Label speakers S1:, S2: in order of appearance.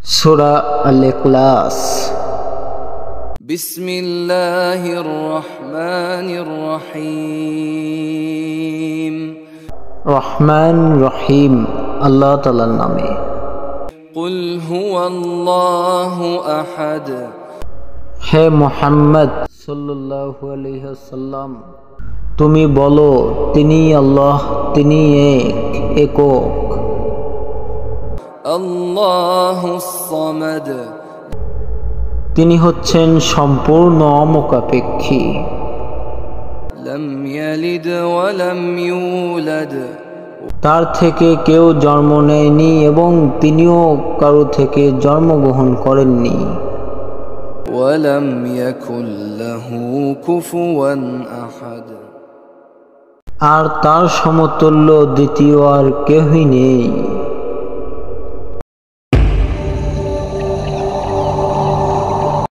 S1: সূরা আল-ইখলাস।
S2: বিসমিল্লাহির রহমানির রহিম।
S1: রহমান রহিম আল্লাহ তাআলার নামে।
S2: কুল হুয়াল্লাহু আহাদ।
S1: হে মুহাম্মদ সাল্লাল্লাহু আলাইহি ওয়াসাল্লাম, তুমি বলো, তিনি আল্লাহ, তিনি একক।
S2: আল্লাহুস সামাদ।
S1: তিনি হচ্ছেন সম্পূর্ণ অমুখাপেক্ষী।
S2: লাম ইয়ালিদ ওয়া লাম ইউলাদ।
S1: তার থেকে কেউ জন্ম নেয়নি এবং তিনিও কারো থেকে জন্মগ্রহণ করেননি।
S2: ওয়া লাম ইয়াকুল লাহু কুফুয়ান আহাদ।
S1: আর তার সমতুল্য দ্বিতীয় আর কেউই নেই।